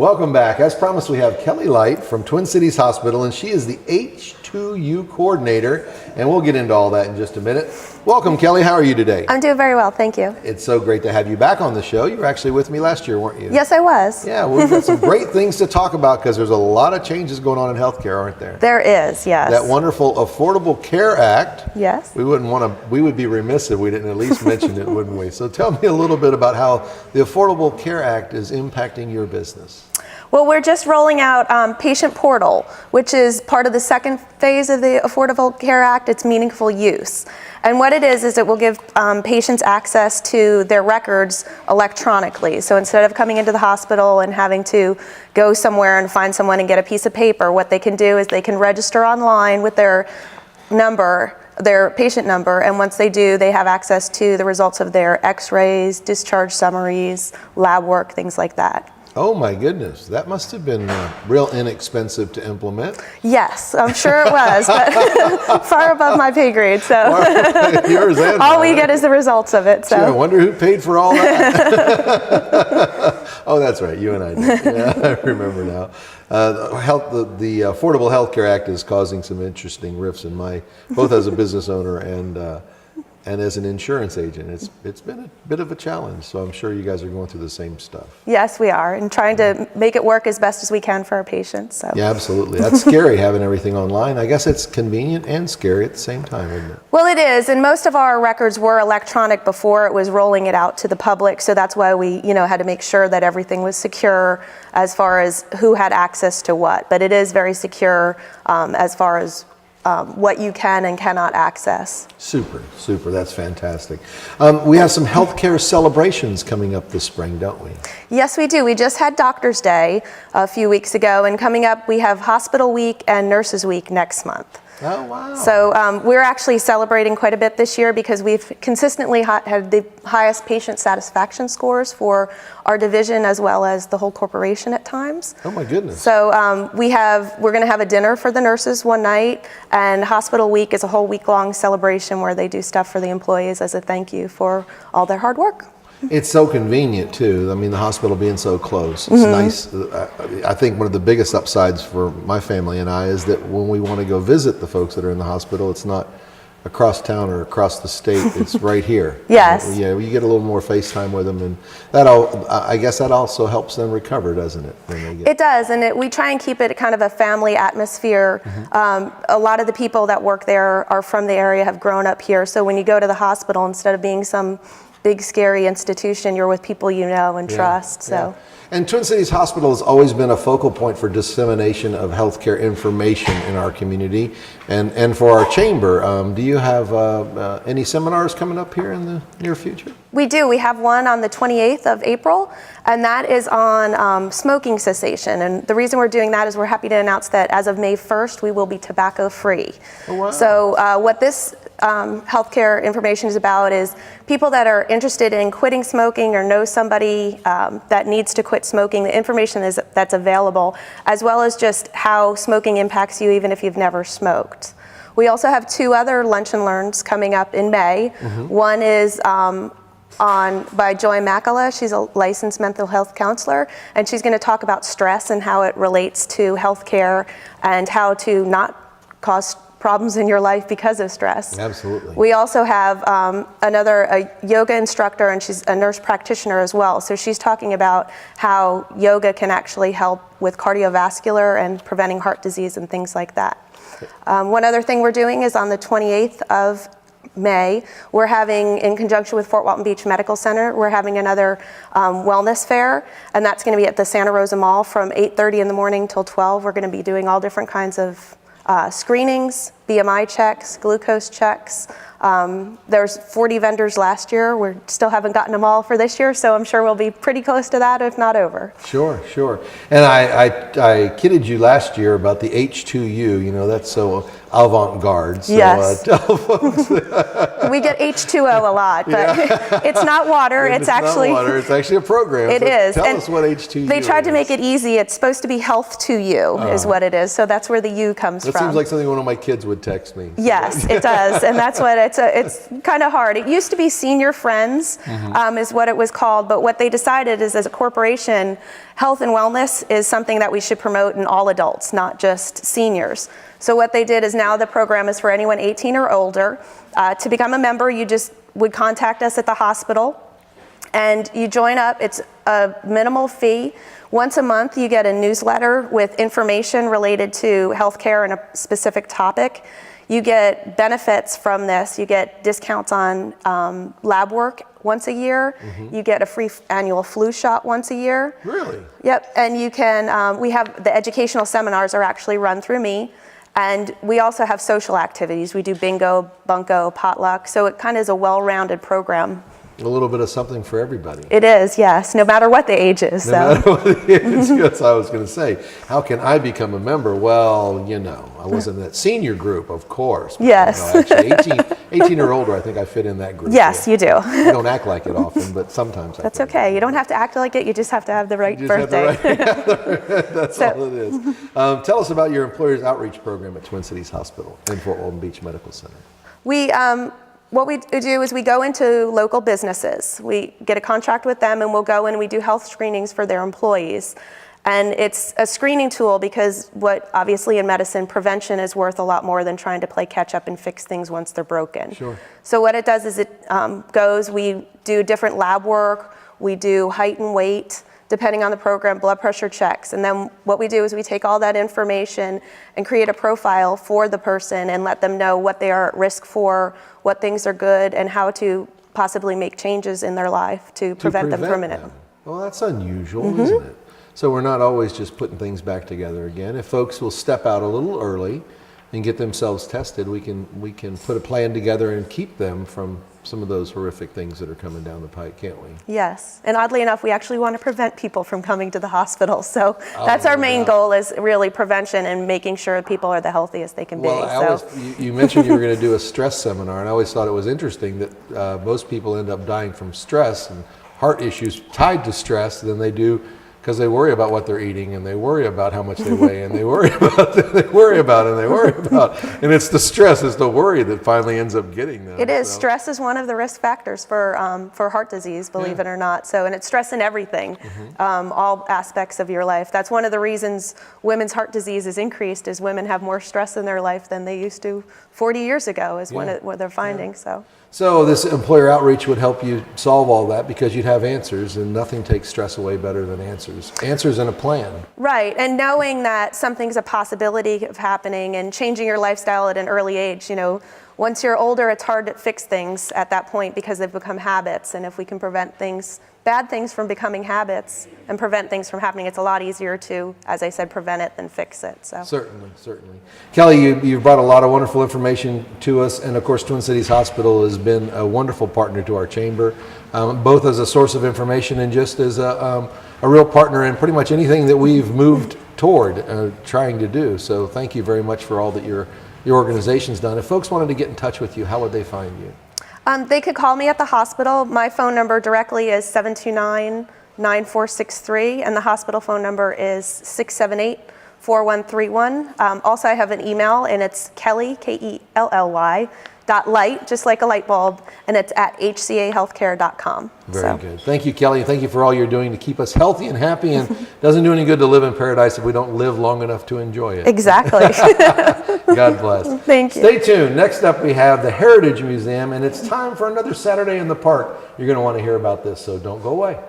Welcome back. As promised, we have Kelly Light from Twin Cities Hospital, and she is the H2U coordinator, and we'll get into all that in just a minute. Welcome, Kelly. How are you today? I'm doing very well, thank you. It's so great to have you back on the show. You were actually with me last year, weren't you? Yes, I was. Yeah, we've got some great things to talk about because there's a lot of changes going on in healthcare, aren't there? There is, yes. That wonderful Affordable Care Act. Yes. We would be remiss if we didn't at least mention it, wouldn't we? So tell me a little bit about how the Affordable Care Act is impacting your business. Well, we're just rolling out Patient Portal, which is part of the second phase of the Affordable Care Act. It's meaningful use. And what it is it will give patients access to their records electronically. So instead of coming into the hospital and having to go somewhere and find someone and get a piece of paper, what they can do is they can register online with their number, their patient number, and once they do, they have access to the results of their x-rays, discharge summaries, lab work, things like that. Oh my goodness, that must have been real inexpensive to implement. Yes, I'm sure it was, but far above my pay grade. So yours and all we get is the results of it. So gee, I wonder who paid for all that. Oh, that's right, you and I did. Yeah, I remember now. The Affordable Health Care Act is causing some interesting rifts in both as a business owner and as an insurance agent. It's been a bit of a challenge, so I'm sure you guys are going through the same stuff. Yes, we are, and trying to make it work as best as we can for our patients. So. Yeah, absolutely. That's scary having everything online. I guess it's convenient and scary at the same time, isn't it? Well, it is, and most of our records were electronic before it was rolling it out to the public, so that's why we had to make sure that everything was secure as far as who had access to what. But it is very secure as far as what you can and cannot access. Super. That's fantastic. We have some healthcare celebrations coming up this spring, don't we? Yes, we do. We just had Doctor's Day a few weeks ago, and coming up we have Hospital Week and Nurses Week next month. Oh, wow. So we're actually celebrating quite a bit this year because we've consistently had the highest patient satisfaction scores for our division as well as the whole corporation at times. Oh my goodness. So we're going to have a dinner for the nurses one night, and Hospital Week is a whole week-long celebration where they do stuff for the employees as a thank you for all their hard work. It's so convenient too. I mean, the hospital being so close. It's nice. I think one of the biggest upsides for my family and I is that when we want to go visit the folks that are in the hospital, it's not across town or across the state. It's right here. Yes. Yeah, you get a little more FaceTime with them, and I guess that also helps them recover, doesn't it? It does, and we try and keep it kind of a family atmosphere. A lot of the people that work there are from the area, have grown up here. So when you go to the hospital, instead of being some big scary institution, you're with people you know and trust. So. Yeah. And Twin Cities Hospital has always been a focal point for dissemination of healthcare information in our community and for our chamber. Do you have any seminars coming up here in the near future? We do. We have one on the 28th of April, and that is on smoking cessation. And the reason we're doing that is we're happy to announce that as of May 1st, we will be tobacco free. Oh, wow. So what this healthcare information is about is people that are interested in quitting smoking or know somebody that needs to quit smoking, the information that's available, as well as just how smoking impacts you even if you've never smoked. We also have two other lunch and learns coming up in May. One is by Joy Makala. She's a licensed mental health counselor, and she's going to talk about stress and how it relates to healthcare and how to not cause problems in your life because of stress. Absolutely. We also have a yoga instructor, and she's a nurse practitioner as well. So she's talking about how yoga can actually help with cardiovascular and preventing heart disease and things like that. One other thing we're doing is on the 28th of May, we're having, in conjunction with Fort Walton Beach Medical Center, we're having another wellness fair, and that's going to be at the Santa Rosa Mall from 8:30 in the morning till 12. We're going to be doing all different kinds of screenings, BMI checks, glucose checks. There's 40 vendors last year. We still haven't gotten them all for this year, so I'm sure we'll be pretty close to that, if not over. Sure. And I kidded you last year about the H2U. That's so avant-garde. So, yes. Tell folks. We get H2O a lot, but it's not water. It's actually not water. It's actually a program. It is. Tell us what H2U is. They tried to make it easy. It's supposed to be health to you is what it is. So that's where the U comes from. That seems like something one of my kids would text me. Yes, it does. And that's what it's kind of hard. It used to be Senior Friends is what it was called. But what they decided is, as a corporation, health and wellness is something that we should promote in all adults, not just seniors. So what they did is now the program is for anyone 18 or older. To become a member, you just would contact us at the hospital and you join up. It's a minimal fee. Once a month, you get a newsletter with information related to healthcare and a specific topic. You get benefits from this. You get discounts on lab work once a year. You get a free annual flu shot once a year. Really? Yep, and you can, we have the educational seminars are actually run through me. And we also have social activities. We do bingo, bunko, potluck. So it kind of is a well-rounded program. A little bit of something for everybody. It is, yes, no matter what the age is. No matter what the age is, that's what I was going to say. How can I become a member? Well, you know, I wasn't in that senior group, of course. But, Yes. you know, actually, 18 or older, I think I fit in that group. Yes, you do. I don't act like it often, but sometimes I That's fit in. okay. You don't have to act like it. You just have to have the right You just have birthday. the right- That's So- all it is. Tell us about your employers outreach program at Twin Cities Hospital and Fort Walton Beach Medical Center. What we do is we go into local businesses. We get a contract with them and we'll go in and we do health screenings for their employees. And it's a screening tool because what obviously in medicine, prevention is worth a lot more than trying to play catch up and fix things once they're broken. Sure. So what it does is it we do different lab work, we do height and weight, depending on the program, blood pressure checks. And then what we do is we take all that information and create a profile for the person and let them know what they are at risk for, what things are good, and how to possibly make changes in their life to prevent them from it. Well, that's unusual, isn't it? So we're not always just putting things back together again. If folks will step out a little early and get themselves tested, we can put a plan together and keep them from some of those horrific things that are coming down the pike, can't we? Yes, and oddly enough, we actually want to prevent people from coming to the hospital. So that's our main yeah. goal, is really prevention and making sure people are the healthiest they can be. Well, you mentioned you were going to do a stress seminar, and I always thought it was interesting that most people end up dying from stress and heart issues tied to stress than they do because they worry about what they're eating and they worry about how much they weigh and they worry about and it's the stress, it's the worry that finally ends up getting them. It is. So. Stress is one of the risk factors for heart disease, believe it or not. So, and it's stress in everything, all aspects of your life. That's one of the reasons women's heart disease is increased, is women have more stress in their life than they used to 40 years ago, is what they're finding. So this employer outreach would help you solve all that because you'd have answers, and nothing takes stress away better than answers. Answers and a plan. Right, and knowing that something's a possibility of happening and changing your lifestyle at an early age. You know, once you're older, it's hard to fix things at that point because they've become habits. And if we can prevent bad things from becoming habits and prevent things from happening, it's a lot easier to, as I said, prevent it than fix it. So Certainly. Kelly, you've brought a lot of wonderful information to us, and of course Twin Cities Hospital has been a wonderful partner to our chamber, both as a source of information and just as a real partner in pretty much anything that we've moved toward trying to do. So thank you very much for all that your organization's done. If folks wanted to get in touch with you, how would they find you? they could call me at the hospital. My phone number directly is 729-9463, and the hospital phone number is 678-4131. Also, I have an email, and it's Kelly, Kelly, .light, just like a light bulb, and it's at hcahealthcare.com. Very good. Thank you, Kelly. Thank you for all you're doing to keep us healthy and happy, and doesn't do any good to live in paradise if we don't live long enough to enjoy it. Exactly. God bless. Thank you. Stay tuned. Next up, we have the Heritage Museum, and it's time for another Saturday in the Park. You're going to want to hear about this, so don't go away.